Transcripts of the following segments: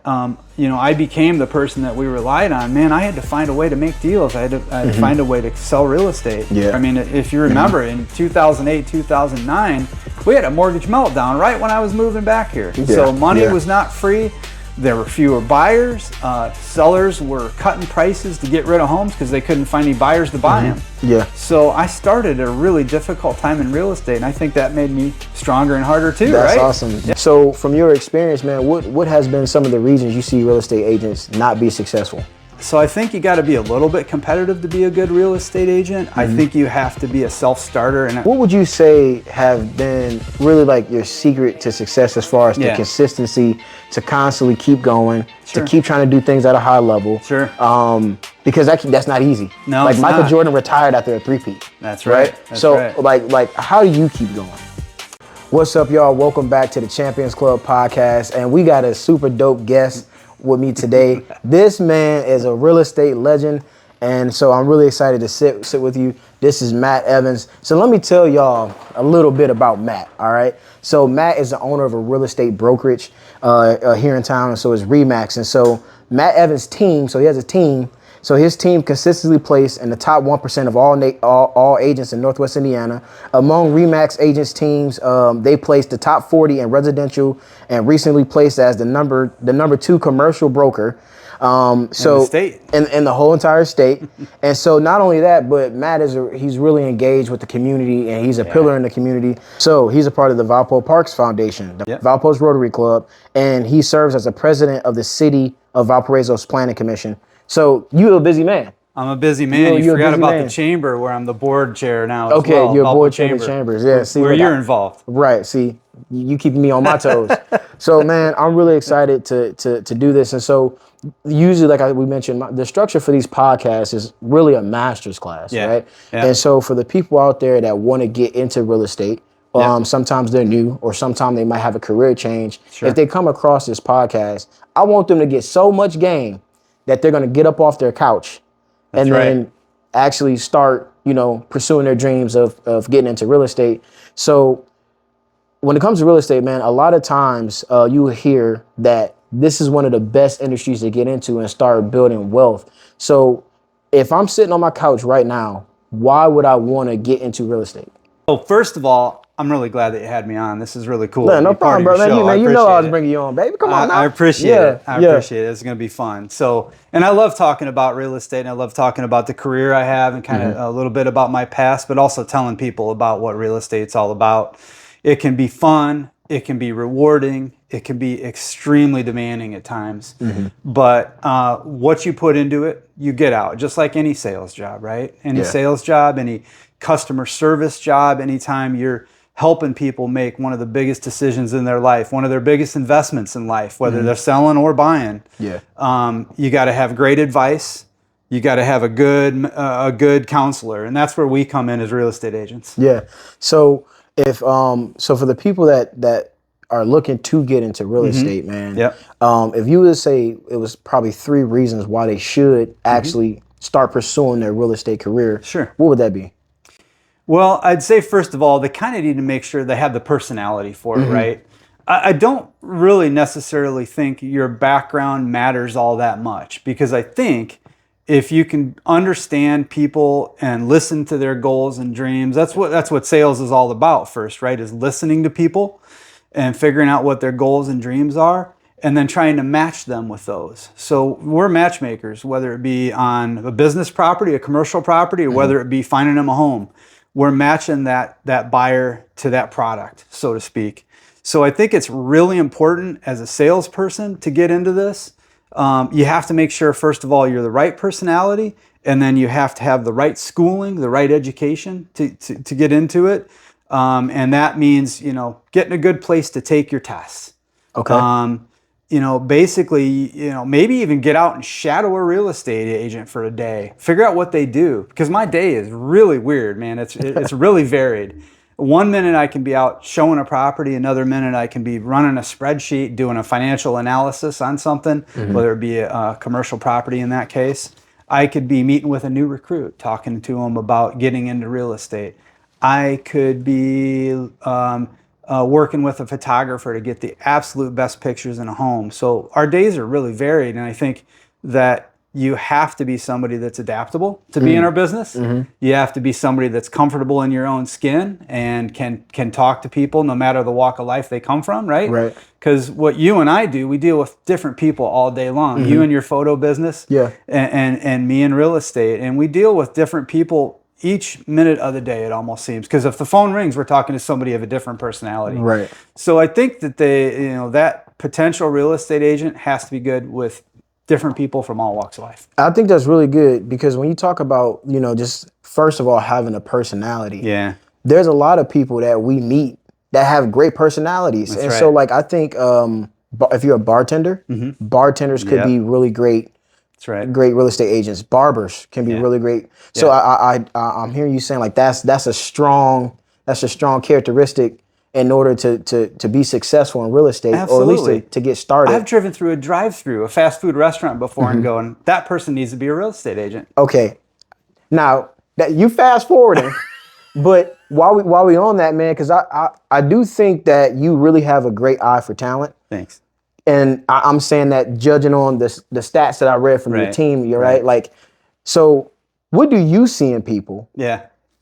I became the person that we relied on. Man, I had to find a way to make deals. I had to find a way to sell real estate. Yeah. I mean, if you remember, in 2008, 2009, we had a mortgage meltdown right when I was moving back here. Yeah. So money was not free. There were fewer buyers. Sellers were cutting prices to get rid of homes because they couldn't find any buyers to buy them. Yeah. So I started at a really difficult time in real estate, and I think that made me stronger and harder too, That's right? awesome. Yeah. So from your experience, man, what has been some of the reasons you see real estate agents not be successful? So I think you got to be a little bit competitive to be a good real estate agent. I think you have to be a self-starter. And what would you say have been really like your secret to success as far as the consistency to constantly keep going, to keep trying to do things at a high level? Sure. Because that's not easy. No, like it's Michael not. Jordan retired after a three-peat. That's right. That's so right. like how do you keep going? What's up, y'all? Welcome back to the Champions Club podcast, and we got a super dope guest with me today. This man is a real estate legend, and so I'm really excited to sit with you. This is Matt Evans. So let me tell y'all a little bit about Matt, all right? So Matt is the owner of a real estate brokerage here in town, and so is Remax. And so Matt Evans' team, so he has a team. So his team consistently placed in the top 1% of all agents in Northwest Indiana. Among Remax agents teams, they placed the top 40 in residential and recently placed as the number 2 commercial broker. In the state. In the whole entire state. And so not only that, but Matt he's really engaged with the community, and he's a pillar in the community. So he's a part of the Valpo Parks Foundation, the Valpo's Rotary Club, and he serves as the president of the City of Valparaiso's Planning Commission. So you're a busy man. I'm a busy man. You forgot about the chamber where I'm the board chair now. Okay, as well. you're board chair of the chambers. Yeah, see where you're involved. Right. See, you keeping me on my toes. So man, I'm really excited to do this. And so usually, like we mentioned, the structure for these podcasts is really a master's class, right? Yeah. And so for the people out there that want to get into real estate, sometimes they're new, or sometimes they might have a career change. Sure. If they come across this podcast, I want them to get so much game that they're going to get up off their couch and then actually start, pursuing their dreams of getting into real estate. So when it comes to real estate, man, a lot of times you will hear that this is one of the best industries to get into and start building wealth. So if I'm sitting on my couch right now, why would I want to get into real estate? Well, first of all, I'm really glad that you had me on. This is really cool. Yeah, no problem, bro. Man, you know I was bringing you on, baby. Come on now. I appreciate it. I appreciate it. It's going to be fun. So, and I love talking about real estate, and I love talking about the career I have, and kind of a little bit about my past, but also telling people about what real estate's all about. It can be fun. It can be rewarding. It can be extremely demanding at times. But what you put into it, you get out. Just like any sales job, right? Any sales job, any customer service job, anytime you're helping people make one of the biggest decisions in their life, one of their biggest investments in life, whether they're selling or buying. You got to have great advice. You got to have a good counselor, and that's where we come in as real estate agents. Yeah. So if so for the people that are looking to get into real estate, man, if you would say it was probably 3 reasons why they should actually start pursuing their real estate career, what would that be? Well, I'd say, first of all, they kind of need to make sure they have the personality for it, right? I don't really necessarily think your background matters all that much, because I think if you can understand people and listen to their goals and dreams, that's what sales is all about first, right? Is listening to people and figuring out what their goals and dreams are, and then trying to match them with those. So we're matchmakers, whether it be on a business property, a commercial property, or whether it be finding them a home. We're matching that buyer to that product, so to speak. So I think it's really important as a salesperson to get into this. You have to make sure, first of all, you're the right personality, and then you have to have the right schooling, the right education to get into it. And that means, getting a good place to take your tests. Okay. Basically, maybe even get out and shadow a real estate agent for a day. Figure out what they do, because my day is really weird, man. It's really varied. One minute I can be out showing a property, another minute I can be running a spreadsheet, doing a financial analysis on something, whether it be a commercial property in that case. I could be meeting with a new recruit, talking to them about getting into real estate. I could be working with a photographer to get the absolute best pictures in a home. So our days are really varied, and I think that you have to be somebody that's adaptable to be in our business. You have to be somebody that's comfortable in your own skin and can talk to people no matter the walk of life they come from, right? Right. Because what you and I do, we deal with different people all day long. You in your photo business, and me in real estate, and we deal with different people each minute of the day, it almost seems. Because if the phone rings, we're talking to somebody of a different personality. Right. So I think that that potential real estate agent has to be good with different people from all walks of life. I think that's really good because when you talk about, just first of all, having a personality, there's a lot of people that we meet that have great personalities. That's and right. so like, I think if you're a bartender, bartenders could be really great. That's right. Great real estate agents. Barbers can be really great. So I'm hearing you saying like that's a strong characteristic in order to be successful in real estate. Absolutely. Or at least to get started. I've driven through a drive-through, a fast food restaurant before and going, that person needs to be a real estate agent. Okay. Now that you fast forwarding, but while we on that, man, because I do think that you really have a great eye for talent. Thanks. And I'm saying that judging on the stats that I read from your team, you're right. Like, so what do you see in people?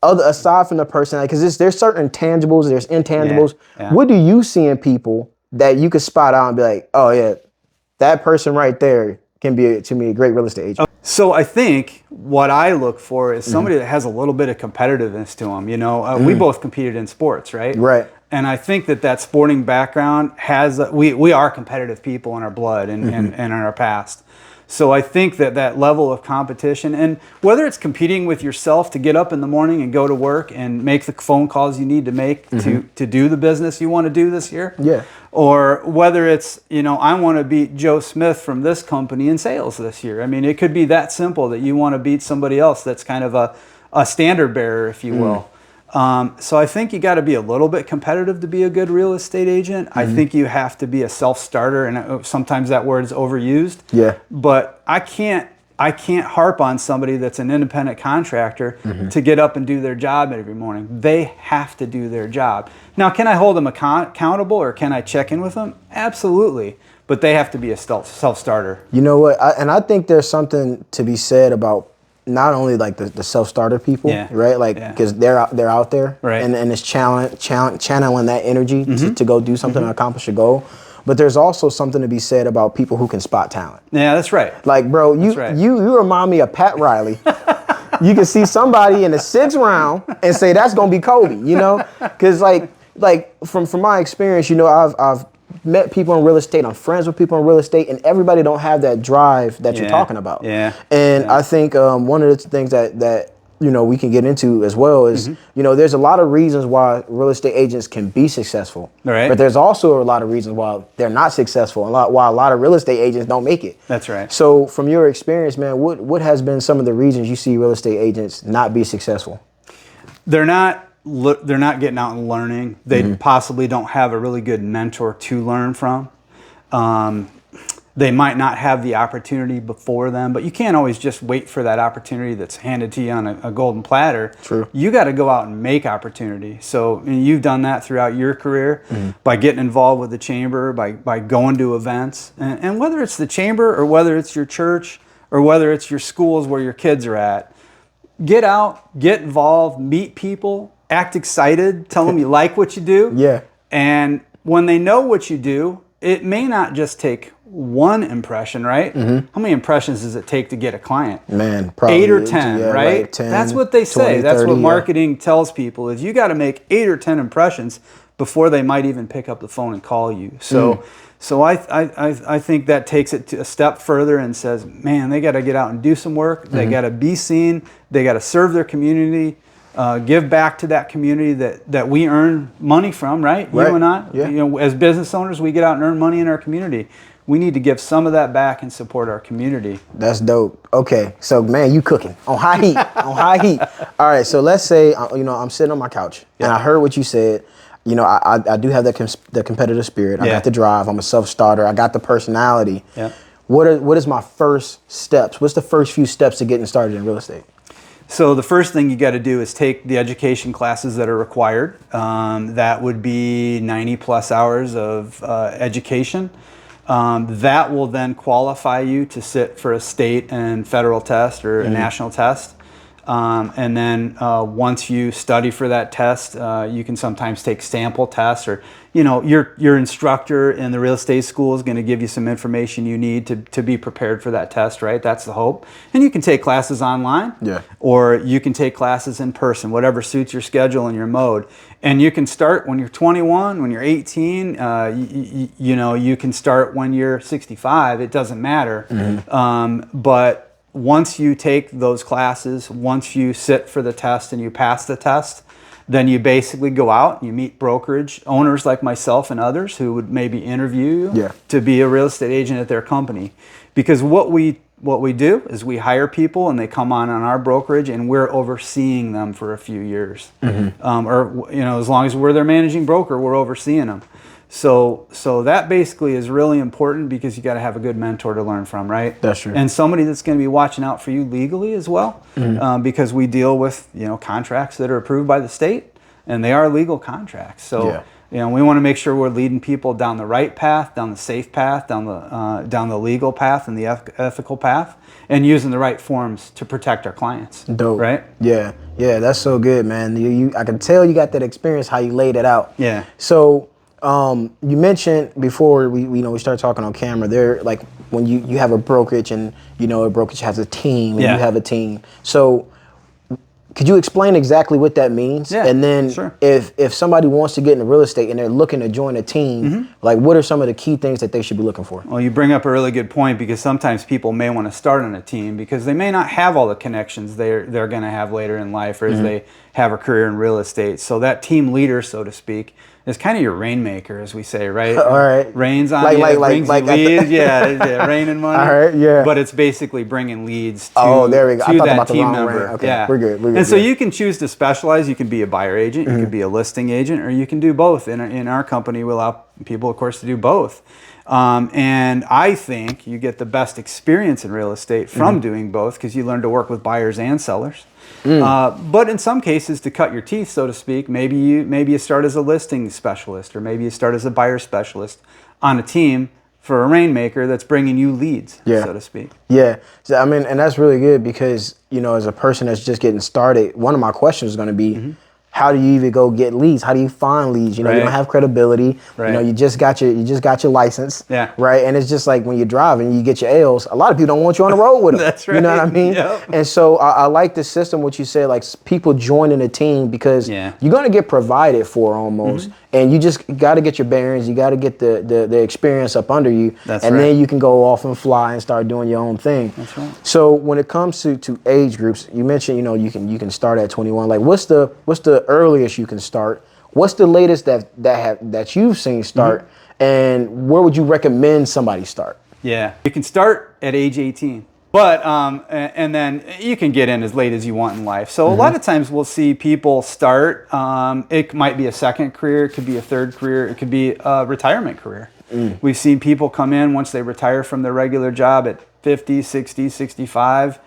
Aside from the personality, because there's certain tangibles, there's intangibles. What do you see in people that you could spot out and be like, oh yeah, that person right there can be to me a great real estate agent? So I think what I look for is somebody that has a little bit of competitiveness to them. We both competed in sports, right? Right. And I think that sporting background has, we are competitive people in our blood and in our past. So I think that level of competition, and whether it's competing with yourself to get up in the morning and go to work and make the phone calls you need to make to do the business you want to do this year, or whether it's, I want to beat Joe Smith from this company in sales this year. I mean, it could be that simple that you want to beat somebody else that's kind of a standard bearer, if you will. So I think you got to be a little bit competitive to be a good real estate agent. I think you have to be a self-starter, and sometimes that word is overused. But I can't harp on somebody that's an independent contractor to get up and do their job every morning. They have to do their job. Now, can I hold them accountable, or can I check in with them? Absolutely. But they have to be a self-starter. You know what? I think there's something to be said about not only like the self-starter people, right? Like, because they're out there, and it's channeling that energy to go do something and accomplish a goal. But there's also something to be said about people who can spot talent. Yeah, that's right. Like, bro, you remind me of Pat Riley. You can see somebody in the 6th round and say that's gonna be Kobe, Because like from my experience, I've met people in real estate. I'm friends with people in real estate, and everybody don't have that drive that you're talking about. I think one of the things that we can get into as well is there's a lot of reasons why real estate agents can be successful, but there's also a lot of reasons why they're not successful, and why a lot of real estate agents don't make it. That's right. So from your experience, man, what has been some of the reasons you see real estate agents not be successful? They're not getting out and learning. They possibly don't have a really good mentor to learn from. They might not have the opportunity before them, but you can't always just wait for that opportunity that's handed to you on a golden platter. True. You got to go out and make opportunity. So you've done that throughout your career by getting involved with the chamber, by going to events. And whether it's the chamber or whether it's your church or whether it's your schools where your kids are at, get out, get involved, meet people, act excited, tell them you like what you do. And when they know what you do, it may not just take one impression, right? How many impressions does it take to get a client? Man, probably 8 or 10, right? Like 10, that's what they say. 20, That's 30, what marketing tells people, is you got to make 8 or 10 impressions before they might even pick up the phone and call you. So I think that takes it to a step further and says, man, they got to get out and do some work. They got to be seen. They got to serve their community. Give back to that community that we earn money from, right? You and I, as business owners, we get out and earn money in our community. We need to give some of that back and support our community. That's dope. Okay, so man, you cooking on high heat, on high heat. All right, so let's say I'm sitting on my couch and I heard what you said. I do have the competitive spirit. I got the drive. I'm a self-starter. I got the personality. What is my first steps? What's the first few steps to getting started in real estate? So the first thing you got to do is take the education classes that are required. That would be 90 plus hours of education. That will then qualify you to sit for a state and federal test or a national test. And then once you study for that test, you can sometimes take sample tests, or your instructor in the real estate school is going to give you some information you need to be prepared for that test, right? That's the hope. And you can take classes online, or you can take classes in person, whatever suits your schedule and your mode. And you can start when you're 21, when you're 18. You can start when you're 65. It doesn't matter. But once you take those classes, once you sit for the test and you pass the test, then you basically go out and you meet brokerage owners like myself and others who would maybe interview you to be a real estate agent at their company. Because what we do is we hire people and they come on our brokerage, and we're overseeing them for a few years. Or as long as we're their managing broker, we're overseeing them. So that basically is really important, because you got to have a good mentor to learn from, right? That's true. And somebody that's going to be watching out for you legally as well, because we deal with contracts that are approved by the state, and they are legal contracts. So we want to make sure we're leading people down the right path, down the safe path, down the legal path, and the ethical path, and using the right forms to protect our clients. Dope. Right? Yeah, that's so good, man. I can tell you got that experience how you laid it out. Yeah. So. You mentioned before we started talking on camera there, like when you have a brokerage and a brokerage has a team and you have a team. So could you explain exactly what that means? Yeah, and then if somebody wants to get into real estate and they're looking to join a team, like what are some of the key things that they should be looking for? Well, you bring up a really good point, because sometimes people may want to start on a team because they may not have all the connections they're going to have later in life, or as they have a career in real estate. So that team leader, so to speak, is kind of your rainmaker, as we say, right? All right. Rains on you, brings you leads. Rain and money. All right, yeah. But it's basically bringing leads to, there we go. to that team member. Rain. Okay, we're good. And so you can choose to specialize. You can be a buyer agent, you can be a listing agent, or you can do both. In our company, we allow people, of course, to do both. And I think you get the best experience in real estate from doing both, because you learn to work with buyers and sellers. But in some cases, to cut your teeth, so to speak, maybe you start as a listing specialist, or maybe you start as a buyer specialist on a team for a rainmaker that's bringing you leads, so to speak. Yeah, so, and that's really good, because as a person that's just getting started, one of my questions is going to be, how do you even go get leads? How do you find leads? You don't have credibility. You just got your license. Right. And it's just like when you're driving, you get your L's. A lot of people don't want you on the road with them. That's right. You know what I mean? Yep. And so I like the system, what you said, like people joining a team, because you're going to get provided for almost. And you just got to get your bearings. You got to get the experience up under you. Then you can go off and fly and start doing your own thing. That's right. So when it comes to age groups, you mentioned, you can start at 21. Like what's the earliest you can start? What's the latest that you've seen start? And where would you recommend somebody start? Yeah, you can start at age 18. But, and then you can get in as late as you want in life. So a lot of times we'll see people start, it might be a second career, it could be a third career, it could be a retirement career. We've seen people come in once they retire from their regular job at 50, 60, 65,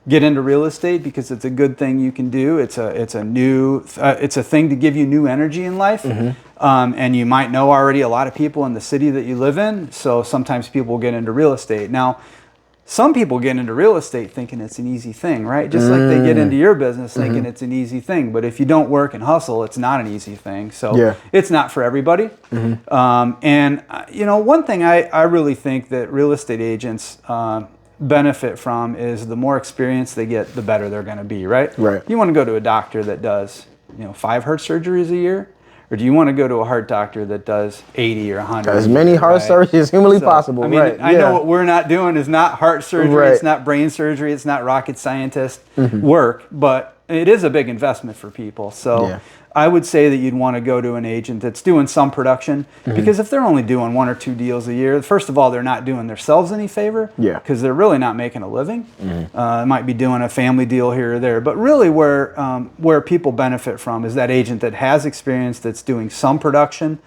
get into real estate because it's a good thing you can do. It's a thing to give you new energy in life. And you might know already a lot of people in the city that you live in. So sometimes people get into real estate. Now, some people get into real estate thinking it's an easy thing, right? Just like they get into your business thinking it's an easy thing. But if you don't work and hustle, it's not an easy thing. So it's not for everybody. And, one thing I really think that real estate agents benefit from is the more experience they get, the better they're going to be, right? You want to go to a doctor that does, 5 heart surgeries a year? Or do you want to go to a heart doctor that does 80 or 100? As many heart surgeries as humanly possible. I mean, I know what we're not doing is not heart surgery, it's not brain surgery, it's not rocket scientist work, but it is a big investment for people. So I would say that you'd want to go to an agent that's doing some production, because if they're only doing 1 or 2 deals a year, first of all, they're not doing themselves any favor, because they're really not making a living. They might be doing a family deal here or there, but really where people benefit from is that agent that has experience, that's doing some production,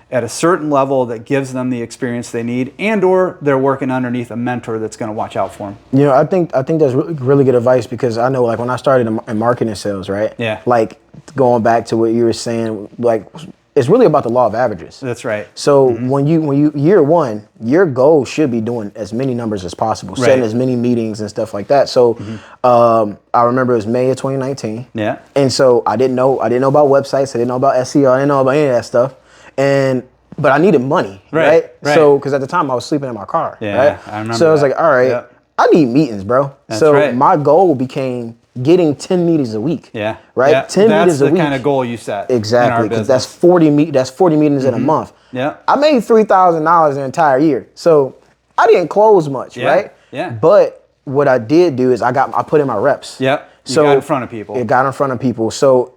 at a certain level that gives them the experience they need, and or they're working underneath a mentor that's going to watch out for them. You know, I think that's really good advice, because I know, like, when I started in marketing sales, right? Yeah. Like, going back to what you were saying, like, it's really about the law of averages. That's right. So when you year one, your goal should be doing as many numbers as possible, setting as many meetings and stuff like that. So I remember it was May of 2019. Yeah. And so I didn't know about websites, I didn't know about SEO, I didn't know about any of that stuff. But I needed money, right? So, because at the time I was sleeping in my car, right? I remember So I was like, all right, I need meetings, bro. So my goal became getting 10 meetings a week. Yeah. Right? Yeah. 10 meetings a week. That's the kind of goal you set. Exactly. Because that's 40 meetings in a month. Yeah. I made $3,000 an entire year. So I didn't close much, right? Yeah. But what I did do is I put in my reps. Yep. You So got in front of people. It got in front of people. So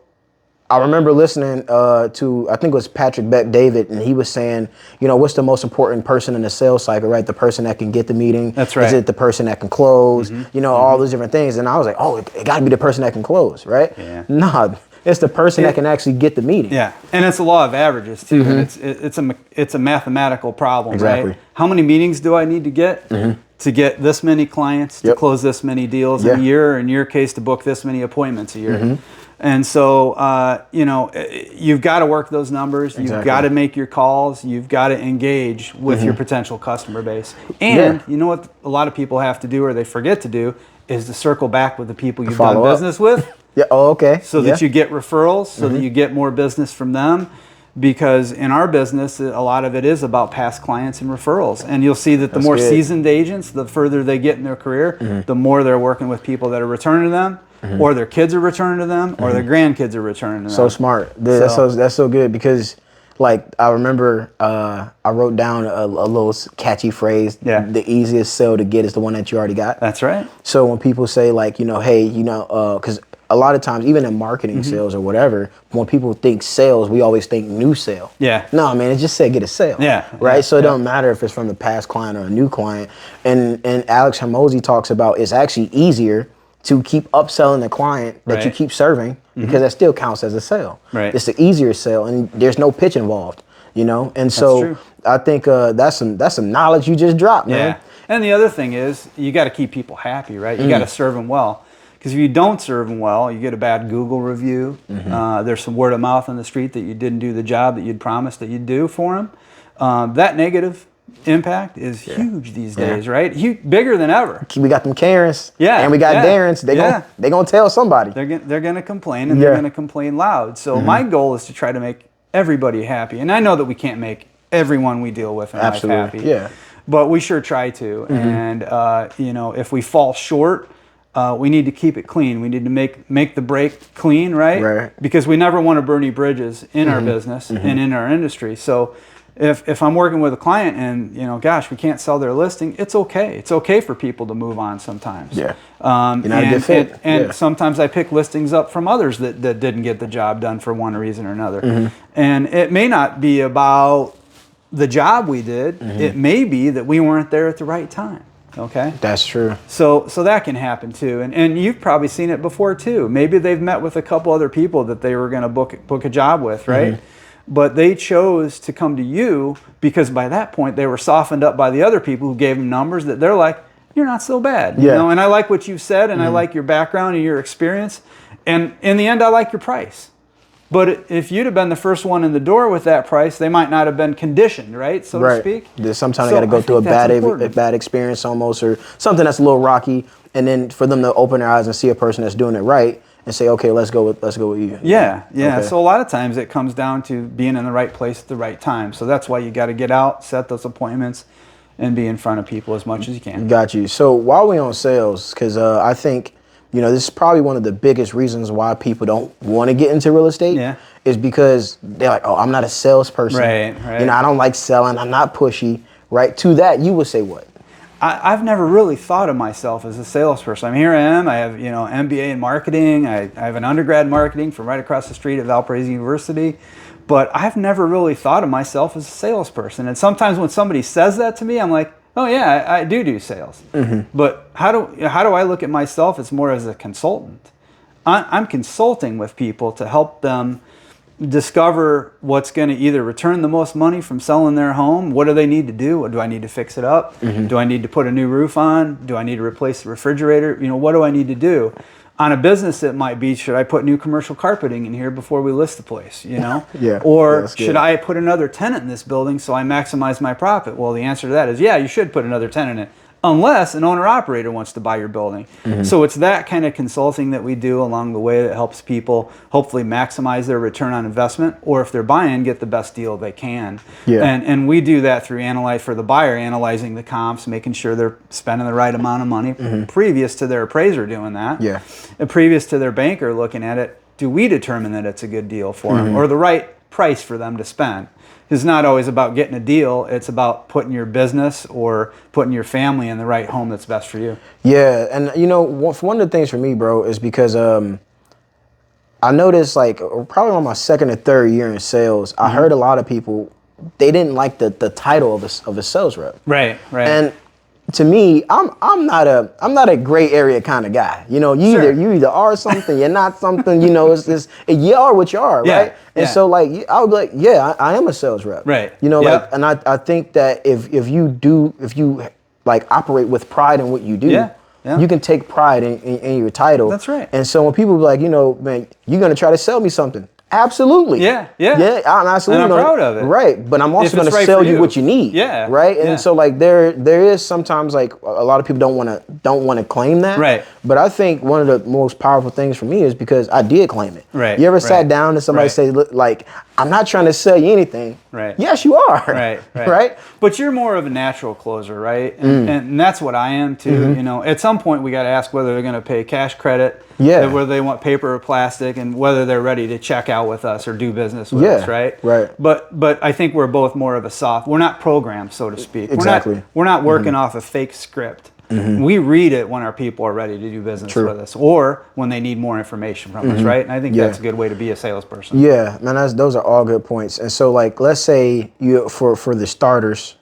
I remember listening to, I think it was Patrick Beck David, and he was saying, you know, what's the most important person in the sales cycle, right? The person that can get the meeting. That's right. Is it the person that can close? You know, all those different things. And I was like, oh, it got to be the person that can close, right? Yeah. Nah, it's the person that can actually get the meeting. Yeah, and it's a law of averages too. And it's a mathematical problem, Exactly. right? How many meetings do I need to get to get this many clients, to close this many deals in a year, or in your case, to book this many appointments a year? And so, you know, you've got to work those numbers. You've got to make your calls. You've got to engage with your potential customer base. And you know what a lot of people have to do, or they forget to do, is to circle back with the people you've done business with. Yeah. Oh, okay. So that you get referrals, so that you get more business from them. Because in our business, a lot of it is about past clients and referrals. And you'll see that the more seasoned agents, the further they get in their career, the more they're working with people that are returning to them, or their kids are returning to them, or their grandkids are returning to them. So smart. That's so good, because, like, I remember I wrote down a little catchy phrase. Yeah. The easiest sale to get is the one that you already got. That's right. So when people say, like, you know, hey, you know, because a lot of times, even in marketing sales or whatever, when people think sales, we always think new sale. Yeah. No, man, it just said get a sale. Yeah. Right? Yeah. So it don't matter if it's from the past client or a new client. And Alex Hormozi talks about it's actually easier to keep upselling the client that you keep serving, because that still counts as a sale. Right. It's the easier sale, and there's no pitch involved, you know? And so I think that's some knowledge you just dropped, man. Yeah. And the other thing is, you got to keep people happy, right? You got to serve them well. Because if you don't serve them well, you get a bad Google review. There's some word of mouth on the street that you didn't do the job that you'd promised that you'd do for them. That negative impact is huge these days, right? Bigger than ever. We got them Karens, and we got Darrens. They gonna tell somebody. They're gonna complain, and they're gonna complain loud. So my goal is to try to make everybody happy, and I know that we can't make everyone we deal with in life happy. Yeah. But we sure try to, and you know, if we fall short, we need to keep it clean. We need to make the break clean, right? Because we never want to burn any bridges in our business and in our industry. So if I'm working with a client and, you know, gosh, we can't sell their listing, it's okay. It's okay for people to move on sometimes. Yeah. You're not a good fit. And sometimes I pick listings up from others that didn't get the job done for one reason or another. And it may not be about the job we did. It may be that we weren't there at the right time. Okay. That's true. So that can happen too. And you've probably seen it before too. Maybe they've met with a couple other people that they were going to book a job with, right? But they chose to come to you because by that point they were softened up by the other people who gave them numbers that they're like, you're not so bad. You know? And I like what you said, and I like your background and your experience. And in the end, I like your price. But if you'd have been the first one in the door with that price, they might not have been conditioned, right? So to speak. Sometimes they got to go through a bad experience almost, or something that's a little rocky, and then for them to open their eyes and see a person that's doing it right and say, okay, let's go with you. Yeah. Okay. So a lot of times it comes down to being in the right place at the right time. So that's why you got to get out, set those appointments, and be in front of people as much as you can. Got you. So while we're on sales, because I think, you know, this is probably one of the biggest reasons why people don't want to get into real estate is because they're like, oh, I'm not a salesperson. Right. You know, I don't like selling. I'm not pushy. Right. To that, you would say what? I've never really thought of myself as a salesperson. I mean, here I am. I have, you know, MBA in marketing. I have an undergrad in marketing from right across the street at Valparaiso University. But I've never really thought of myself as a salesperson. And sometimes when somebody says that to me, I'm like, oh yeah, I do sales. But how do I look at myself? It's more as a consultant. I'm consulting with people to help them discover what's going to either return the most money from selling their home. What do they need to do? Do I need to fix it up? Do I need to put a new roof on? Do I need to replace the refrigerator? What do I need to do? On a business, it might be, should I put new commercial carpeting in here before we list the place, Yeah. Or should I put another tenant in this building so I maximize my profit? Well, the answer to that is, yeah, you should put another tenant in it, unless an owner-operator wants to buy your building. So it's that kind of consulting that we do along the way that helps people hopefully maximize their return on investment, or if they're buying, get the best deal they can. Yeah. And we do that through for the buyer, analyzing the comps, making sure they're spending the right amount of money previous to their appraiser doing that. Yeah. And previous to their banker looking at it, do we determine that it's a good deal for them or the right price for them to spend? It's not always about getting a deal. It's about putting your business or putting your family in the right home that's best for you. Yeah, and one of the things for me, bro, is because I noticed probably on my second or third year in sales, I heard a lot of people, they didn't like the title of a sales rep. Right. And to me, I'm not a gray area kind of guy. You either are something, you're not something. It's you are what you are, right? And so I would be like, yeah, I am a sales rep, right? And I think that if you operate with pride in what you do, you can take pride in your title. That's right. And so when people be like, man, you're gonna try to sell me something. Absolutely. Yeah. I'm absolutely. And I'm proud of it. Right, but I'm also going to right sell you what you need. Yeah. Right, and so there is sometimes a lot of people don't want to claim that. Right. But I think one of the most powerful things for me is because I did claim it. Right. You ever sat down and somebody say, look, I'm not trying to sell you anything. Right. Yes, you are. Right. Right. But you're more of a natural closer, right? And that's what I am too. At some point we got to ask whether they're going to pay cash credit. Yeah. Whether they want paper or plastic, and whether they're ready to check out with us or do business with us, right? Right. But I think we're both more of a we're not programmed, so to speak. Exactly. We're not working off a fake script. We read it when our people are ready to do business with us, or when they need more information from us, right? And I think that's a good way to be a salesperson. Yeah, man, those are all good points. And so, let's say for the starters,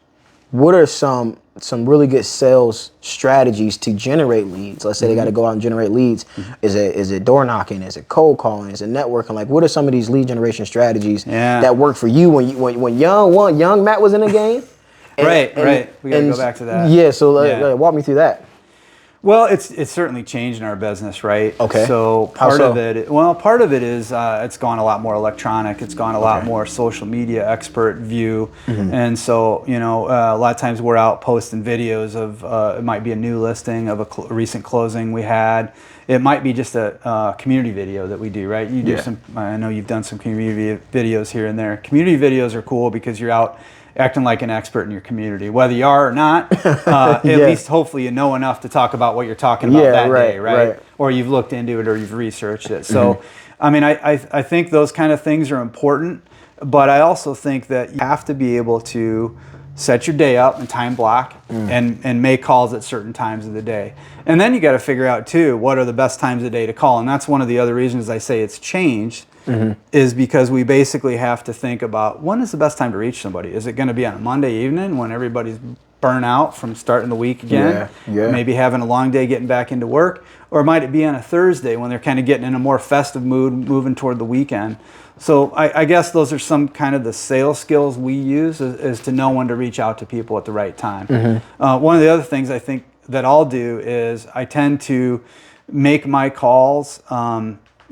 what are some really good sales strategies to generate leads? Let's say they got to go out and generate leads. Is it door knocking? Is it cold calling? Is it networking? What are some of these lead generation strategies that work for you when young Matt was in the game? Right. We got to go back to that. Yeah. So walk me through that. Well, it's certainly changed in our business, right? Okay. So part of it is it's gone a lot more electronic. It's gone a lot more social media expert view, and so a lot of times we're out posting videos of it might be a new listing of a recent closing we had. It might be just a community video that we do, right? You do some. I know you've done some community videos here and there. Community videos are cool because you're out acting like an expert in your community, whether you are or not. At least hopefully you know enough to talk about what you're talking about that day, right? Or you've looked into it or you've researched it. So, I mean, I think those kind of things are important, but I also think that you have to be able to set your day up and time block and make calls at certain times of the day. And then you got to figure out too, what are the best times of the day to call? And that's one of the other reasons I say it's changed. Is because we basically have to think about when is the best time to reach somebody. Is it going to be on a Monday evening when everybody's burnt out from starting the week again, maybe having a long day getting back into work, or might it be on a Thursday when they're kind of getting in a more festive mood, moving toward the weekend? So I guess those are some kind of the sales skills we use is to know when to reach out to people at the right time. One of the other things I think that I'll do is I tend to make my calls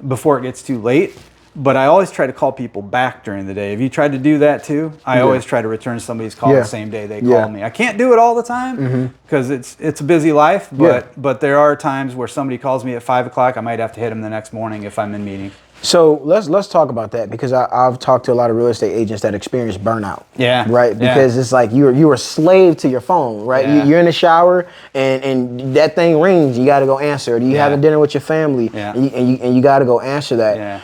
before it gets too late. But I always try to call people back during the day. Have you tried to do that too? I always try to return somebody's call the same day they call me. I can't do it all the time because it's a busy life, but there are times where somebody calls me at 5 o'clock. I might have to hit them the next morning if I'm in meeting. So let's talk about that because I've talked to a lot of real estate agents that experience burnout. Yeah. Right. Because it's like you're a slave to your phone. Right. Yeah. You're in the shower and that thing rings. You got to go answer it. You having dinner with your family. Yeah. And you got to go answer that. Yeah.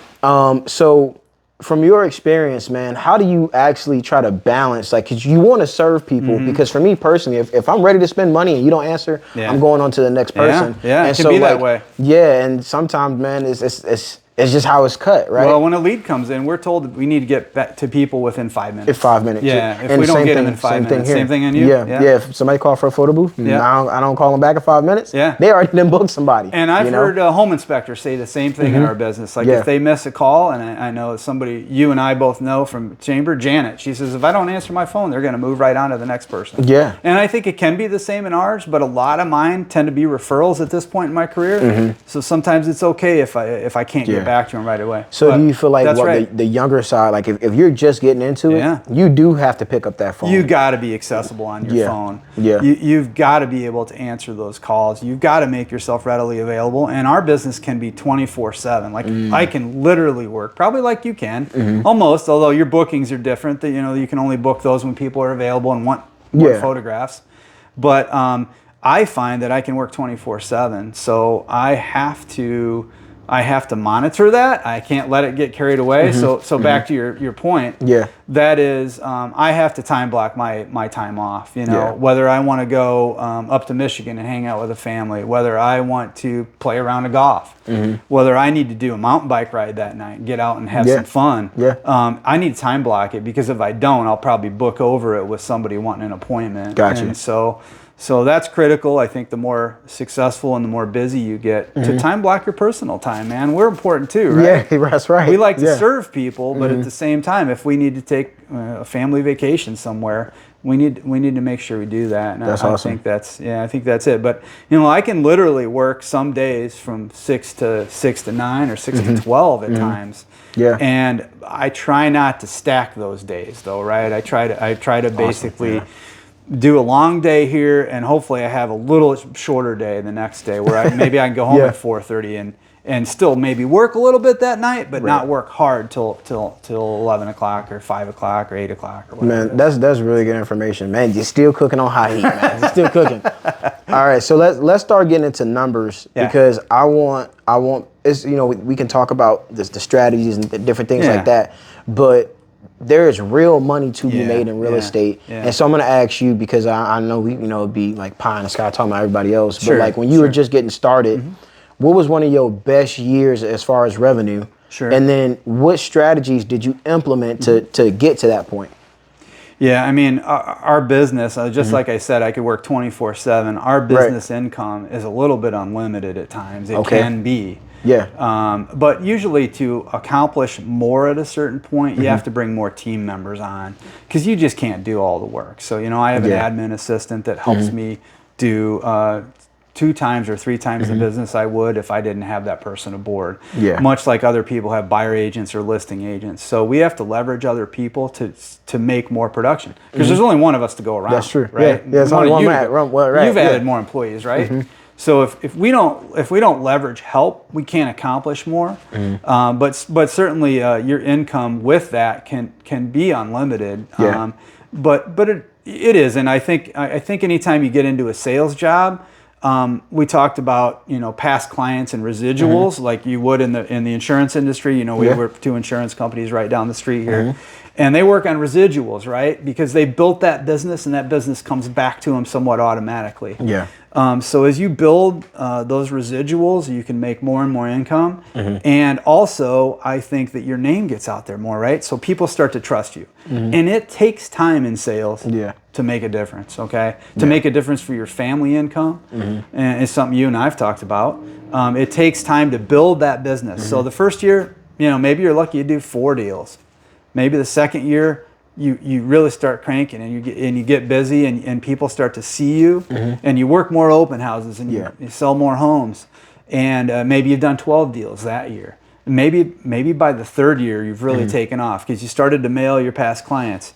So from your experience, man, how do you actually try to balance? Cause you want to serve people. Because for me personally, if I'm ready to spend money and you don't answer, I'm going on to the next person. Yeah. And It can be that way. Yeah. And sometimes, man, it's It's just how it's cut, right? Well, when a lead comes in, we're told we need to get back to people within 5 minutes. In 5 minutes. Yeah. If and we don't same get thing, them in 5 same thing minutes, here. same thing on you. Yeah. If somebody call for a photo booth, I don't call them back in 5 minutes. Yeah. They already done booked somebody. And I've heard home inspectors say the same thing in our business. Like if they miss a call, and I know somebody you and I both know from Chamber, Janet, she says, if I don't answer my phone, they're going to move right on to the next person. Yeah. And I think it can be the same in ours, but a lot of mine tend to be referrals at this point in my career. So sometimes it's okay if I can't get back to them right away. So do you feel like right. the younger side, like if you're just getting into it, you do have to pick up that phone. You got to be accessible on your phone. Yeah. You've got to be able to answer those calls. You've got to make yourself readily available. And our business can be 24/7. Like I can literally work, probably like you can, almost. Although your bookings are different. That you can only book those when people are available and want photographs. But I find that I can work 24/7. So I have to monitor that. I can't let it get carried away. So back to your point. Yeah. That is, I have to time block my time off. Whether I want to go up to Michigan and hang out with a family, whether I want to play a round of golf, whether I need to do a mountain bike ride that night, and get out and have some fun. Yeah. I need to time block it, because if I don't, I'll probably book over it with somebody wanting an appointment. Gotcha. And so that's critical. I think the more successful and the more busy you get, to time block your personal time, man. We're important too, right? Yeah, that's right. We like to serve people, but at the same time, if we need to take a family vacation somewhere, we need to make sure we do that. And that's awesome. I think that's it. But I can literally work some days from 6 to 9 or 6 to 12 at times. Yeah. And I try not to stack those days, though, right? I try to basically do a long day here, and hopefully I have a little shorter day the next day, where maybe I can go home at 4:30 and still maybe work a little bit that night, but not work hard till 11 o'clock or 5 o'clock or 8 o'clock or whatever. Man, that's really good information, man. You're still cooking on high heat, man. You're still cooking. All right, so let's start getting into numbers, because I want it's we can talk about the strategies and the different things like that, but there is real money to be made in real estate. And so I'm going to ask you, because I know it'd be like pie in the sky talking about everybody else, but like when you were just getting started, what was one of your best years as far as revenue? Sure. And then what strategies did you implement to get to that point? Yeah, I mean, our business, just like I said, I could work 24/7. Our business income is a little bit unlimited at times. It can be. Yeah. But usually to accomplish more at a certain point, you have to bring more team members on, because you just can't do all the work. So, I have an admin assistant that helps me do 2 times or 3 times the business I would if I didn't have that person aboard. Yeah. Much like other people have buyer agents or listing agents. So we have to leverage other people to make more production, because there's only one of us to go around. That's true. Right? Yeah, it's only one man. Right. You've added more employees, right? So if we don't leverage help, we can't accomplish more. But certainly your income with that can be unlimited. Yeah. But it is, and I think anytime you get into a sales job, we talked about past clients and residuals, like you would in the insurance industry. We work for 2 insurance companies right down the street here. And they work on residuals, right? Because they built that business, and that business comes back to them somewhat automatically. Yeah. So as you build those residuals, you can make more and more income. And also, I think that your name gets out there more, right? So people start to trust you. And it takes time in sales to make a difference, okay? To make a difference for your family income. And it's something you and I have talked about. It takes time to build that business. So the first year, maybe you're lucky you do 4 deals. Maybe the second year, you really start cranking, and you get busy, and people start to see you, and you work more open houses, and you sell more homes, and maybe you've done 12 deals that year. Maybe by the 3rd year, you've really taken off, because you started to mail your past clients.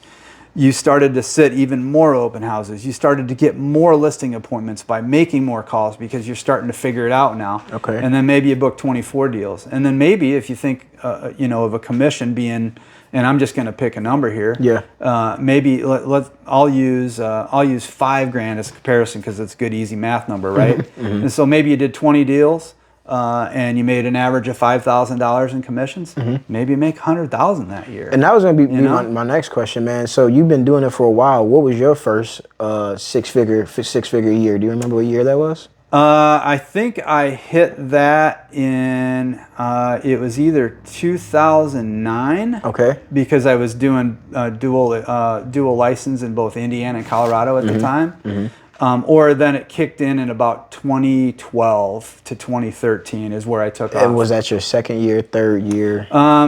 You started to sit even more open houses. You started to get more listing appointments by making more calls, because you're starting to figure it out now. Okay. And then maybe you book 24 deals. And then maybe if you think, of a commission being, and I'm just going to pick a number here. Yeah. Maybe I'll use $5,000 as a comparison, because it's a good, easy math number, right? And so maybe you did 20 deals. And you made an average of $5,000 in commissions, maybe you make $100,000 that year. And that was going to be my next question, man. So you've been doing it for a while. What was your first six figure year? Do you remember what year that was? I think I hit that in, it was either 2009. Okay. Because I was doing dual license in both Indiana and Colorado at the time. Or then it kicked in about 2012 to 2013 is where I took off. And was that your second year, third year?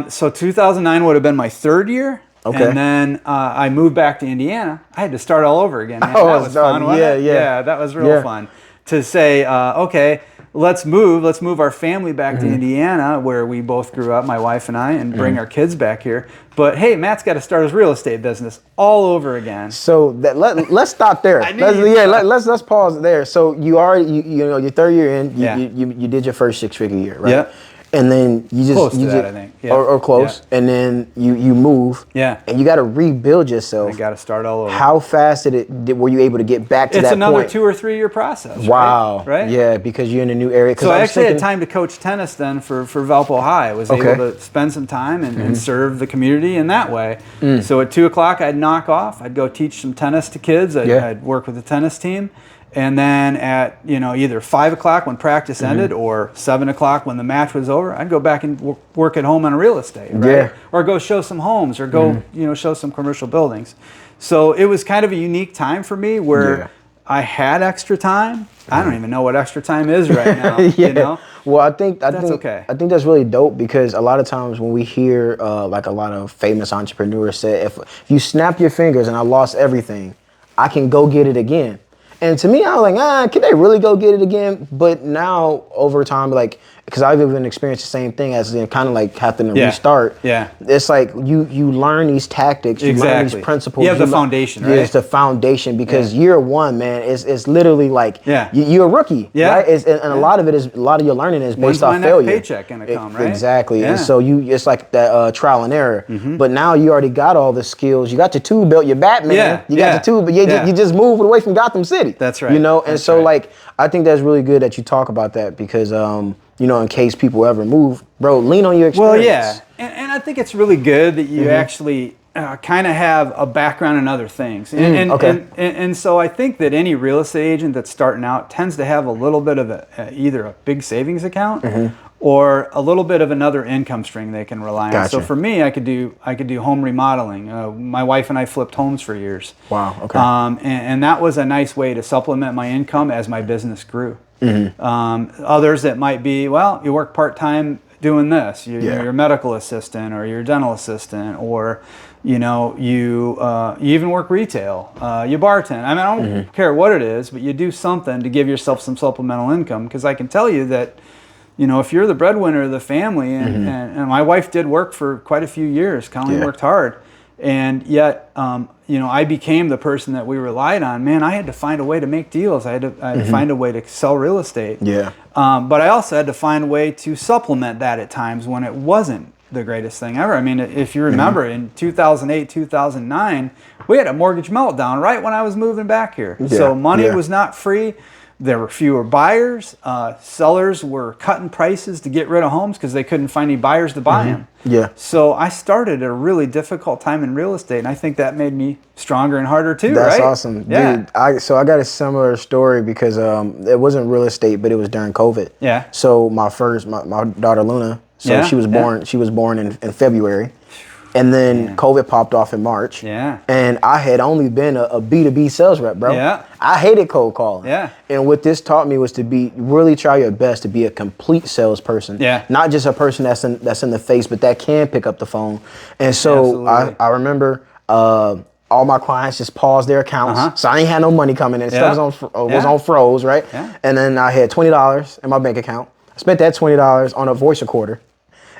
So 2009 would have been my third year. Okay. And then I moved back to Indiana. I had to start all over again. Man. Oh, that was fun, wasn't it? yeah. Yeah, that was real fun. To say, okay, let's move our family back to Indiana where we both grew up, my wife and I, and bring our kids back here. But hey, Matt's got to start his real estate business all over again. So let's stop there. Let's pause there. So you know your third year in, you did your first 6-figure year, right? Yeah. And then you just close to that, I think. Yeah. Or close. Yeah. And then you move. Yeah. And you got to rebuild yourself. I got to start all over. How fast were you able to get back to that point? It's another 2 or 3 year process. Wow. Right? Yeah, because you're in a new area. So I actually had time to coach tennis then for Valpo High. I was able to spend some time and serve the community in that way. So at 2 o'clock I'd knock off. I'd go teach some tennis to kids. I'd work with the tennis team. And then at either 5 o'clock when practice ended or 7 o'clock when the match was over, I'd go back and work at home on real estate, right? Yeah. Or go show some homes or go show some commercial buildings. So it was kind of a unique time for me where I had extra time. I don't even know what extra time is right now. You know? Well, I think okay. I think that's really dope because a lot of times when we hear like a lot of famous entrepreneurs say, if you snap your fingers and I lost everything, I can go get it again. And to me, I was like, can they really go get it again? But now, over time, like, because I've even experienced the same thing as kind of like having to restart. Yeah. It's like you learn these tactics, you learn these principles. You have the foundation, right? Yeah, it's the foundation because year one, man, it's literally like you're a rookie, right? And a lot of it is, a lot of your learning is based off failure. When's my next paycheck gonna come, right? Exactly. And so it's like that trial and error. But now you already got all the skills. You got your tool belt, you're Batman. You got your tool, but you just moved away from Gotham City. That's right. And so like, I think that's really good that you talk about that because, in case people ever move, bro, lean on your experience. Well, yeah. And I think it's really good that you actually kind of have a background in other things. And so I think that any real estate agent that's starting out tends to have a little bit of either a big savings account or a little bit of another income stream they can rely on. So for me, I could do home remodeling. My wife and I flipped homes for years. Wow. Okay. And that was a nice way to supplement my income as my business grew. Others that might be, well, you work part-time doing this. You're a medical assistant or you're a dental assistant or you even work retail. You bartend. I mean, I don't care what it is, but you do something to give yourself some supplemental income because I can tell you that if you're the breadwinner of the family, and my wife did work for quite a few years, Colleen worked hard, and yet, I became the person that we relied on. Man, I had to find a way to make deals. I had to find a way to sell real estate. Yeah. But I also had to find a way to supplement that at times when it wasn't the greatest thing ever. I mean, if you remember, in 2008, 2009, we had a mortgage meltdown right when I was moving back here. So money was not free. There were fewer buyers. Sellers were cutting prices to get rid of homes because they couldn't find any buyers to buy them. Yeah. So I started at a really difficult time in real estate, and I think that made me stronger and harder too. That's right? Awesome, yeah. Dude, I got a similar story because it wasn't real estate, but it was during COVID. Yeah. So my daughter Luna. So she was born. She was born in February. And then COVID popped off in March. Yeah. And I had only been a B2B sales rep, bro. Yeah. I hated cold calling. Yeah. And what this taught me was to really try your best to be a complete salesperson. Yeah. Not just a person that's in the face, but that can pick up the phone. And so I remember all my clients just paused their accounts. So I ain't had no money coming in. Stuff was on froze, right? Yeah. And then I had $20 in my bank account. I spent that $20 on a voice recorder.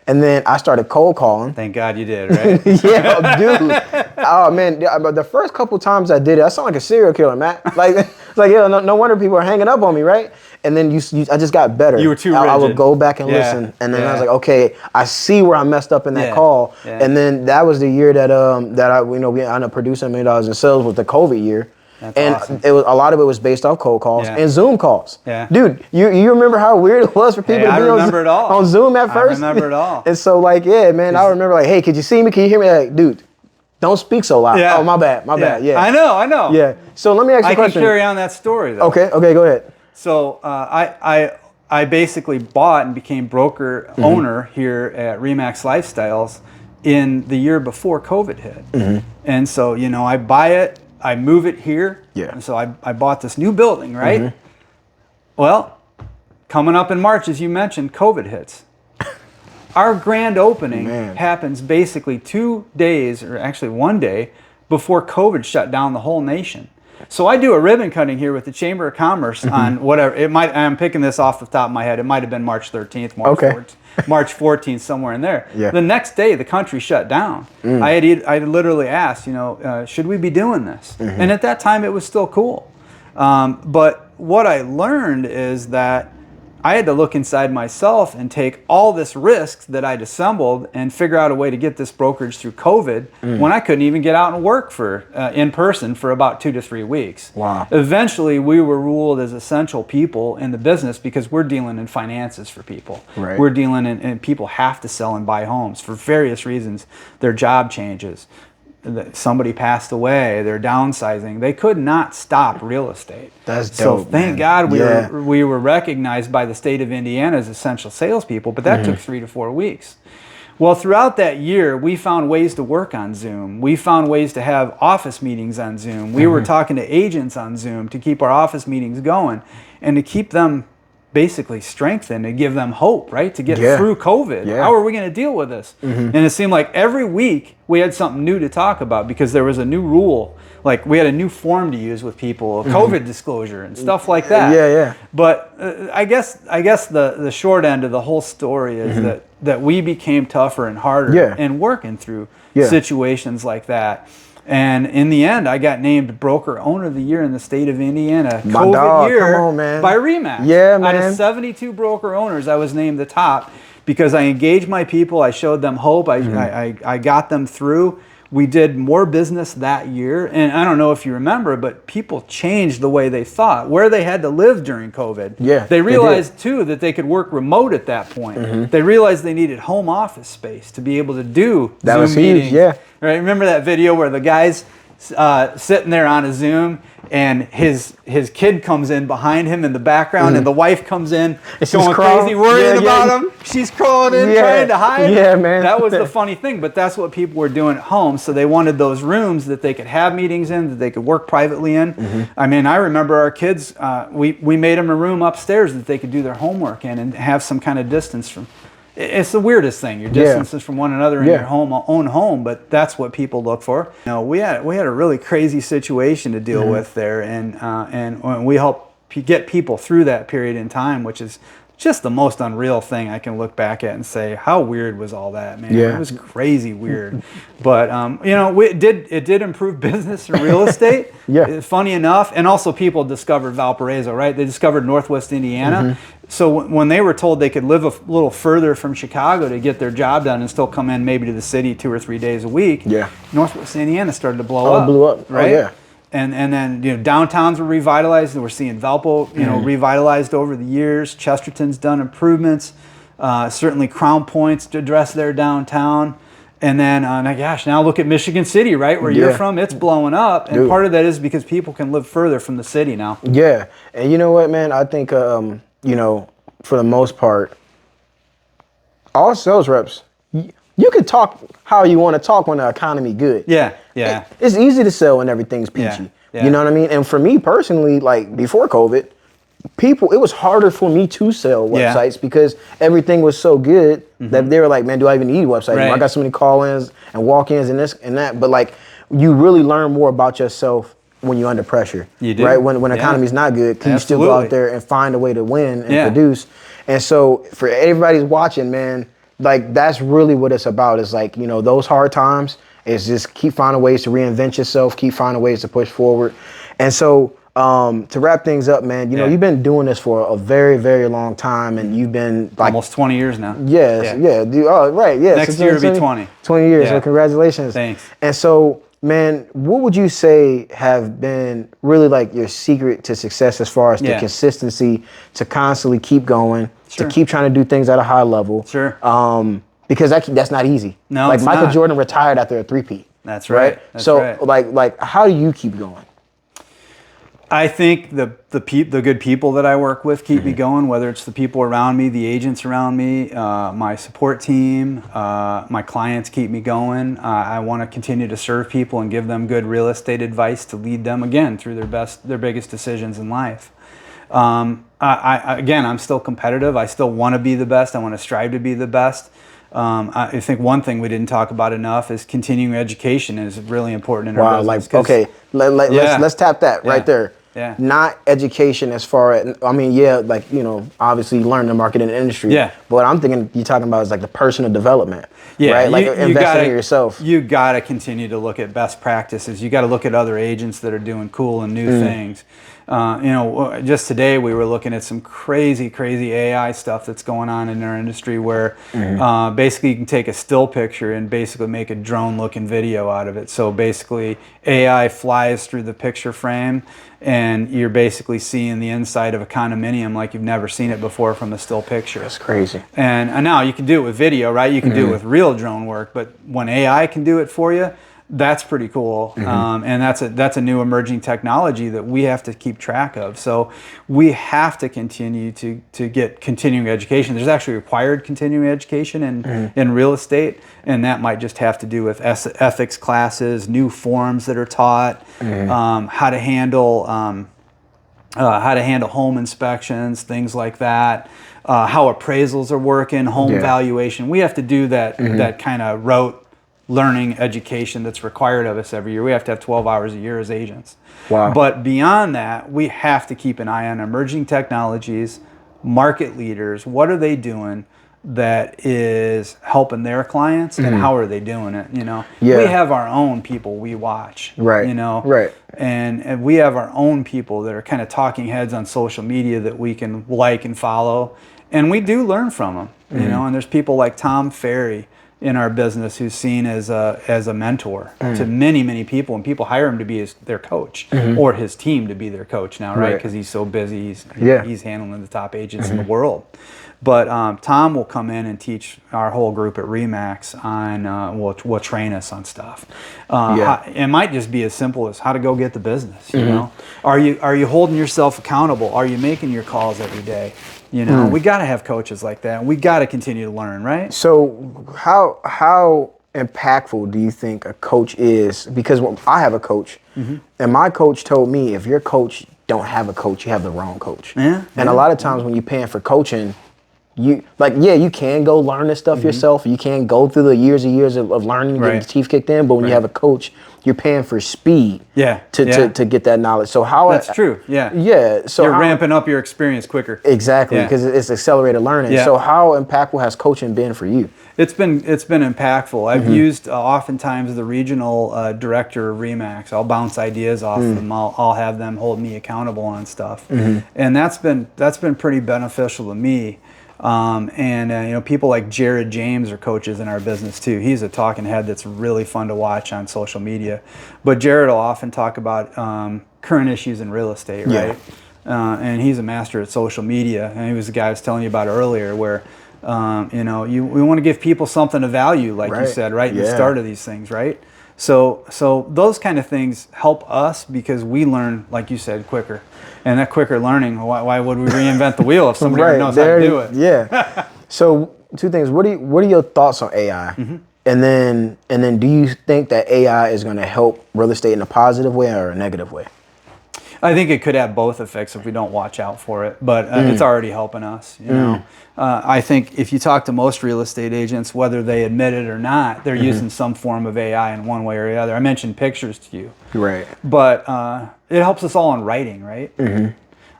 And then I started cold calling. Thank God you did, right? Yeah, dude. Oh man, but the first couple times I did it, I sound like a serial killer, Matt. It's like no wonder people are hanging up on me, right? And then I just got better. You were too rigid. I would go back and listen, and then I was like, okay, I see where I messed up in that call. Yeah. And then that was the year that we ended up producing $1 million in sales with the COVID year. That's awesome. It was a lot of it was based off cold calls and Zoom calls. Yeah. Dude, you remember how weird it was for people to be on Zoom at first? I remember it all. And so man, I remember hey, could you see me? Can you hear me? Like, dude, don't speak so loud. Yeah. Oh, my bad. Yeah. I know. Yeah. So let me ask you a question. I can carry on that story though. Okay, go ahead. So I basically bought and became broker owner here at Remax Lifestyles in the year before COVID hit. And so, you know, I buy it, I move it here. Yeah. And so I bought this new building, right? Well, coming up in March, as you mentioned, COVID hits. Our grand opening happens basically 2 days, or actually 1 day, before COVID shut down the whole nation. So I do a ribbon cutting here with the Chamber of Commerce on whatever, I'm picking this off the top of my head, it might have been March 13th, March 14th, somewhere in there. Yeah. The next day, the country shut down. I had literally asked, you know, should we be doing this? And at that time, it was still cool. But what I learned is that I had to look inside myself and take all this risk that I'd assembled and figure out a way to get this brokerage through COVID when I couldn't even get out and work for in person for about 2 to 3 weeks. Wow. Eventually, we were ruled as essential people in the business because we're dealing in finances for people. Right. We're dealing in, and people have to sell and buy homes for various reasons. Their job changes. Somebody passed away, they're downsizing. They could not stop real estate. That's dope. So thank God we were recognized by the state of Indiana as essential salespeople, but that took 3 to 4 weeks. Well, throughout that year, we found ways to work on Zoom. We found ways to have office meetings on Zoom. We were talking to agents on Zoom to keep our office meetings going and to keep them basically strengthened and give them hope, right? To get through COVID. How are we going to deal with this? And it seemed like every week we had something new to talk about because there was a new rule. Like we had a new form to use with people, COVID disclosure and stuff like that. But I guess the short end of the whole story is that we became tougher and harder in working through situations like that. And in the end, I got named Broker Owner of the Year in the state of Indiana. My COVID dog, year come on, man. by Remax. Yeah, man. Out of 72 broker owners, I was named the top because I engaged my people. I showed them hope. I got them through. We did more business that year. And I don't know if you remember, but people changed the way they thought, where they had to live during COVID. Yeah, they realized, too, that they could work remote at that point. They realized they needed home office space to be able to do Zoom meetings. Right? Remember that video where the guy's sitting there on a Zoom and his kid comes in behind him in the background and the wife comes in going crazy, worrying about him. She's crawling in, trying to hide. Yeah, man. That was the funny thing, but that's what people were doing at home. So they wanted those rooms that they could have meetings in, that they could work privately in. I mean, I remember our kids, we made them a room upstairs that they could do their homework in and have some kind of distance from. It's the weirdest thing. Your distances from one another in your own home, but that's what people look for. You know, we had a really crazy situation to deal with there, and we helped get people through that period in time, which is just the most unreal thing I can look back at and say, how weird was all that, man? It was crazy weird. But you know, it did improve business and real estate. Funny enough, and also people discovered Valparaiso, right? They discovered Northwest Indiana. So when they were told they could live a little further from Chicago to get their job done and still come in maybe to the city 2 or 3 days a week, Northwest Indiana started to blow up. Blew up, right? And then, you know, downtowns were revitalized, and we're seeing Valpo, you know, revitalized over the years. Chesterton's done improvements, certainly Crown Point's to address their downtown. And then, gosh, now look at Michigan City, right, where you're from, it's blowing up. And part of that is because people can live further from the city now. Yeah, and you know what, man, I think, you know, for the most part, all sales reps, you can talk how you want to talk when the economy good. It's easy to sell when everything's peachy. You know what I mean? And for me personally, like before COVID, it was harder for me to sell websites because everything was so good that they were like, man, do I even need a website? I got so many call-ins and walk-ins and this and that. But like, you really learn more about yourself when you're under pressure. You do. Right? When the economy's not good, can you still go out there and find a way to win and produce? And so for everybody's watching, man, like that's really what it's about. It's like, you know, those hard times is just keep finding ways to reinvent yourself, keep finding ways to push forward. And so to wrap things up, man, you know, you've been doing this for a very, very long time, and you've been like almost 20 years now. Next year will be 20. 20 years, so congratulations. Thanks. And so, man, what would you say have been really like your secret to success as far as the consistency to constantly keep going, to keep trying to do things at a high level? Because that's not easy. No, like Michael Jordan retired after a three-peat. That's right. That's so like how do you keep going? I think the good people that I work with keep me going, whether it's the people around me, the agents around me, my support team, my clients keep me going. I want to continue to serve people and give them good real estate advice to lead them again through their biggest decisions in life. Again, I'm still competitive. I still want to be the best. I want to strive to be the best. I think one thing we didn't talk about enough is continuing education is really important in our business. Okay, let's tap that right there. Yeah. Not education as far as, I mean, yeah, like, you know, obviously learn the market and the industry. Yeah. But what I'm thinking you're talking about is like the personal development. Yeah. Right? Like investing in yourself. You got to continue to look at best practices. You got to look at other agents that are doing cool and new things. You know, just today we were looking at some crazy AI stuff that's going on in our industry where basically you can take a still picture and basically make a drone looking video out of it. So basically AI flies through the picture frame and you're basically seeing the inside of a condominium like you've never seen it before from a still picture. That's crazy. And now you can do it with video, right? You can do it with real drone work, but when AI can do it for you, that's pretty cool. And that's a new emerging technology that we have to keep track of. So we have to continue to get continuing education. There's actually required continuing education in real estate, and that might just have to do with ethics classes, new forms that are taught, how to handle home inspections, things like that, how appraisals are working, home valuation. We have to do that kind of rote learning education that's required of us every year. We have to have 12 hours a year as agents. Wow. But beyond that, we have to keep an eye on emerging technologies, market leaders. What are they doing that is helping their clients, and how are they doing it? You know, we have our own people we watch, right? You know, right? And we have our own people that are kind of talking heads on social media that we can like and follow, and we do learn from them. You know, and there's people like Tom Ferry in our business who's seen as a mentor to many people, and people hire him to be their coach or his team to be their coach now, right? Because he's so busy, he's handling the top agents in the world. But Tom will come in and teach our whole group at Remax on, will train us on stuff. It might just be as simple as how to go get the business. You know, are you holding yourself accountable? Are you making your calls every day? You know, we got to have coaches like that. We got to continue to learn, right? So how impactful do you think a coach is? Because I have a coach, and my coach told me if your coach don't have a coach, you have the wrong coach. And a lot of times when you're paying for coaching, you can go learn this stuff yourself. You can go through the years and years of learning and getting your teeth kicked in. But when you have a coach, you're paying for speed to get that knowledge. So how that's true. So you're ramping up your experience quicker. Exactly, because it's accelerated learning. So how impactful has coaching been for you? It's been impactful. I've used oftentimes the regional director of Remax. I'll bounce ideas off them. I'll have them hold me accountable on stuff, and that's been pretty beneficial to me. And you know, people like Jared James are coaches in our business too. He's a talking head that's really fun to watch on social media. But Jared will often talk about current issues in real estate, right? And he's a master at social media. And he was the guy I was telling you about earlier, where you know, we want to give people something of value, like you said, right? At the start of these things, right? So those kind of things help us because we learn, like you said, quicker. And that quicker learning, why would we reinvent the wheel if somebody already knows how to do it? Yeah. So two things. What are your thoughts on AI? And then do you think that AI is going to help real estate in a positive way or a negative way? I think it could have both effects if we don't watch out for it, but it's already helping us. You know, I think if you talk to most real estate agents, whether they admit it or not, they're using some form of AI in one way or the other. I mentioned pictures to you, right? But it helps us all in writing, right?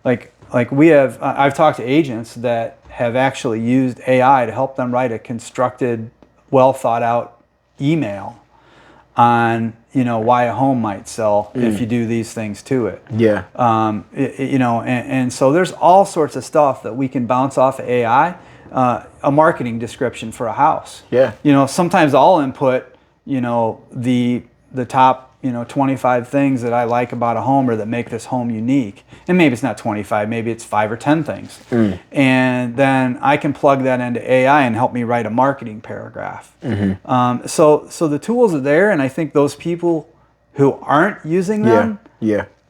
Like we have, I've talked to agents that have actually used AI to help them write a constructed, well thought out email on, you know, why a home might sell if you do these things to it. You know, and so there's all sorts of stuff that we can bounce off of AI. A marketing description for a house. You know, sometimes I'll input, you know, the top, you know, 25 things that I like about a home or that make this home unique. And maybe it's not 25, maybe it's 5 or 10 things. And then I can plug that into AI and help me write a marketing paragraph. So the tools are there, and I think those people who aren't using them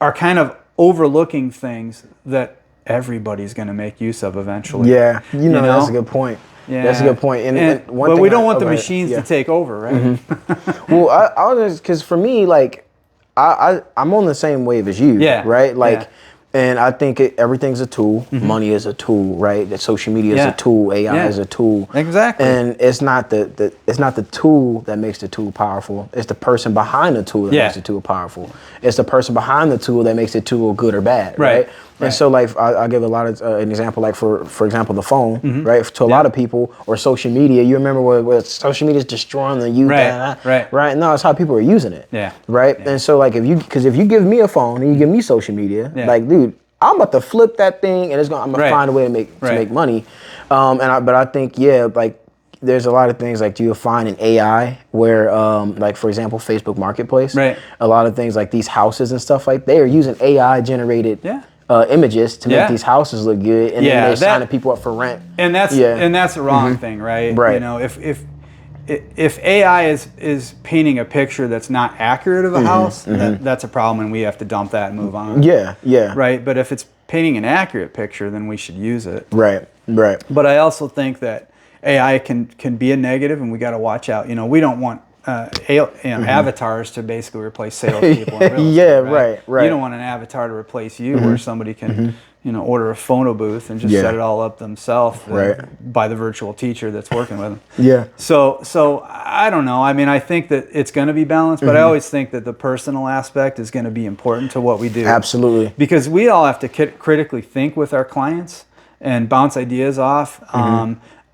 are kind of overlooking things that everybody's going to make use of eventually. Yeah, you know, that's a good point. Yeah. That's a good point. And one but thing we don't want the machines to take over, right? Mm-hmm. Well, I was, because for me, like, I'm on the same wave as you, right? Like, and I think everything's a tool. Money is a tool, right? That social media is a tool. AI is a tool. Exactly. And it's not the tool that makes the tool powerful. It's the person behind the tool that makes the tool powerful. It's the person behind the tool that makes the tool good or bad, right? And so, like, I'll give a lot of an example, like for example, the phone, right? To a lot of people, or social media. You remember where social media is destroying the youth, right? No, it's how people are using it, right? And so, like, if you give me a phone and you give me social media, like, dude, I'm about to flip that thing, and I'm gonna find a way to make money. But I think, like, there's a lot of things, like, you'll find in AI where, like, for example, Facebook Marketplace, a lot of things like these houses and stuff, like, they are using AI generated images to make these houses look good, and then they're signing people up for rent. And that's the wrong thing, right? You know, if AI is painting a picture that's not accurate of a house, that's a problem, and we have to dump that and move on. Right. But if it's painting an accurate picture, then we should use it. Right. But I also think that AI can be a negative, and we got to watch out. You know, we don't want avatars to basically replace salespeople in real estate, right? You don't want an avatar to replace you, where somebody can, you know, order a phono booth and just set it all up themselves by the virtual teacher that's working with them. So I don't know. I mean, I think that it's going to be balanced, but I always think that the personal aspect is going to be important to what we do. Absolutely. Because we all have to critically think with our clients and bounce ideas off.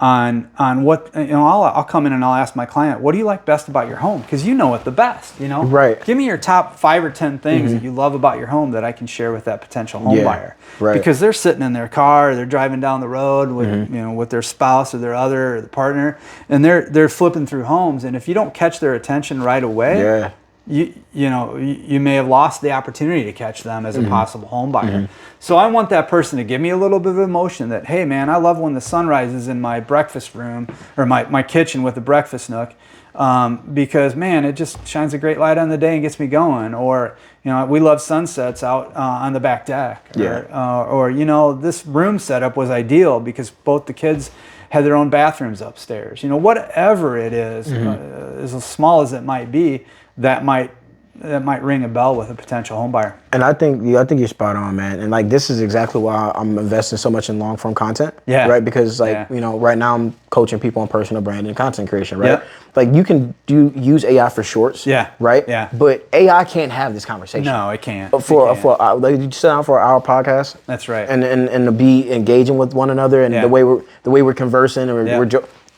On what, you know, I'll come in and I'll ask my client, what do you like best about your home? Because you know it the best, you know? Give me your top 5 or 10 things that you love about your home that I can share with that potential home buyer. Because they're sitting in their car, they're driving down the road with, you know, with their spouse or their other or the partner, and they're flipping through homes. And if you don't catch their attention right away, you know, you may have lost the opportunity to catch them as a possible home buyer. So I want that person to give me a little bit of emotion that, hey man, I love when the sun rises in my breakfast room or my kitchen with the breakfast nook, because man, it just shines a great light on the day and gets me going. Or, you know, we love sunsets out on the back deck. Or, you know, this room setup was ideal because both the kids had their own bathrooms upstairs. You know, whatever it is, as small as it might be, that might ring a bell with a potential home buyer. And I think you're spot on, man. And like, this is exactly why I'm investing so much in long form content. Right. Because like, you know, right now I'm coaching people on personal branding and content creation, right? Like, you can use AI for shorts. Right. But AI can't have this conversation. No, it can't. Like, you sit down for an hour podcast. That's right. And to be engaging with one another, and the way we're conversing, or we're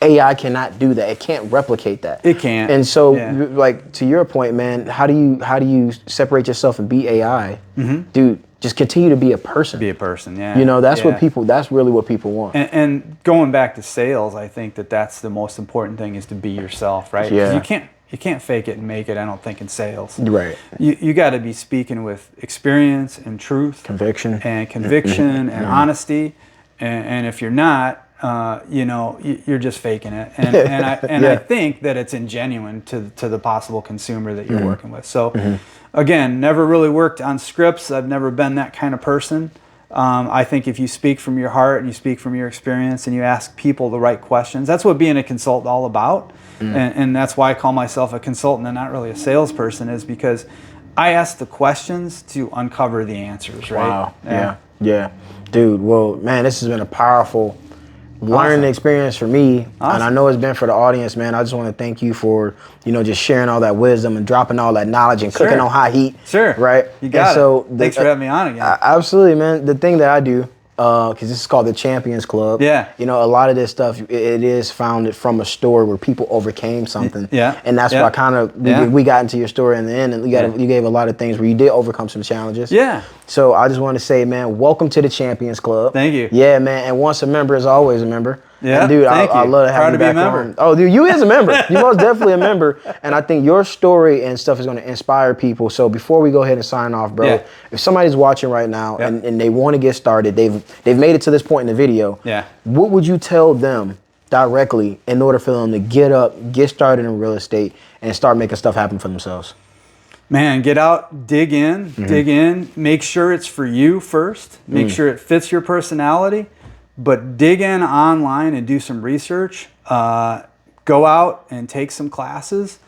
AI cannot do that. It can't replicate that. It can't. And so, like, to your point, man, how do you separate yourself and be AI? Dude, just continue to be a person. Be a person, You know, that's that's really what people want. And going back to sales, I think that's the most important thing, is to be yourself, right? You can't fake it and make it, I don't think, in sales. You got to be speaking with experience and truth. Conviction. And honesty. And if you're not, you know, you're just faking it, and I think that it's ingenuine to the possible consumer that you're working with. So, again, never really worked on scripts. I've never been that kind of person. I think if you speak from your heart and you speak from your experience and you ask people the right questions, that's what being a consultant all about. And that's why I call myself a consultant and not really a salesperson, is because I ask the questions to uncover the answers. Right? Wow. Yeah. Dude. Well, man, this has been a powerful learning experience for me, and I know it's been for the audience, man. I just want to thank you for, you know, just sharing all that wisdom and dropping all that knowledge and cooking on high heat. Right? You got it. So thanks for having me on again. Absolutely, man. The thing that I do, because this is called the Champions Club. You know, a lot of this stuff, it is founded from a story where people overcame something. And that's why kind of we got into your story in the end, and you gave a lot of things where you did overcome some challenges. So I just want to say, man, welcome to the Champions Club. Thank you. Yeah, man. And once a member is always a member. And dude, I love to have you back on. Oh, dude, you is a member. You most definitely a member. And I think your story and stuff is going to inspire people. So before we go ahead and sign off, bro, if somebody's watching right now and they want to get started, they've made it to this point in the video. What would you tell them directly in order for them to get up, get started in real estate, and start making stuff happen for themselves? Man, get out, dig in, make sure it's for you first, make sure it fits your personality, but dig in online and do some research. Go out and take some classes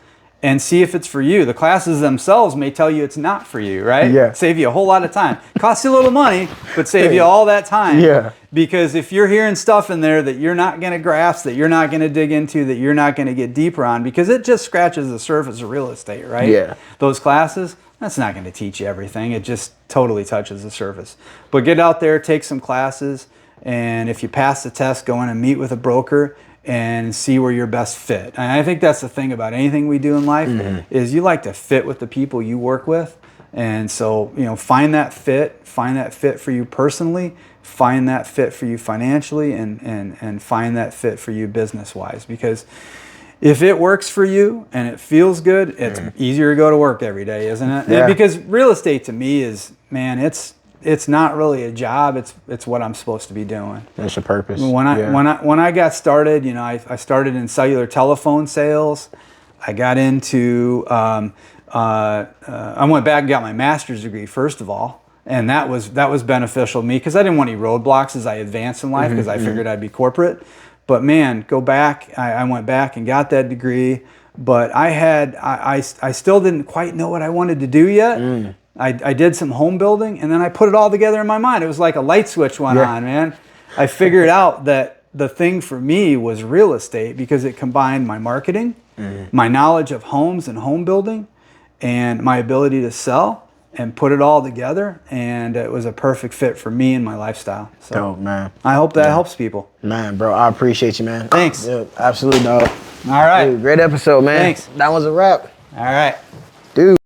and see if it's for you. The classes themselves may tell you it's not for you, right? Yeah. Save you a whole lot of time. Costs you a little money, but save you all that time. Yeah. Because if you're hearing stuff in there that you're not going to grasp, that you're not going to dig into, that you're not going to get deeper on, because it just scratches the surface of real estate, right? Yeah. Those classes, that's not going to teach you everything. It just totally touches the surface. But get out there, take some classes, and if you pass the test, go in and meet with a broker and see where you're best fit. And I think that's the thing about anything we do in life is you like to fit with the people you work with. And so, you know, find that fit for you personally, find that fit for you financially, and find that fit for you business-wise. Because if it works for you and it feels good, it's easier to go to work every day, isn't it? Yeah. Because real estate to me is, man, it's not really a job. It's what I'm supposed to be doing. That's your purpose. When I got started, you know, I started in cellular telephone sales. I got into I went back and got my master's degree first of all, and that was beneficial to me because I didn't want any roadblocks as I advanced in life because I figured I'd be corporate. But man, go back. I went back and got that degree, but I still didn't quite know what I wanted to do yet. I did some home building, and then I put it all together in my mind. It was like a light switch went on, man. I figured out that the thing for me was real estate because it combined my marketing, my knowledge of homes and home building, and my ability to sell, and put it all together. And it was a perfect fit for me and my lifestyle. So dope, man. I hope that helps people. Man, bro, I appreciate you, man. Thanks. Yeah, absolutely, dog. All right. Dude, great episode, man. Thanks. That was a wrap. All right. Dude.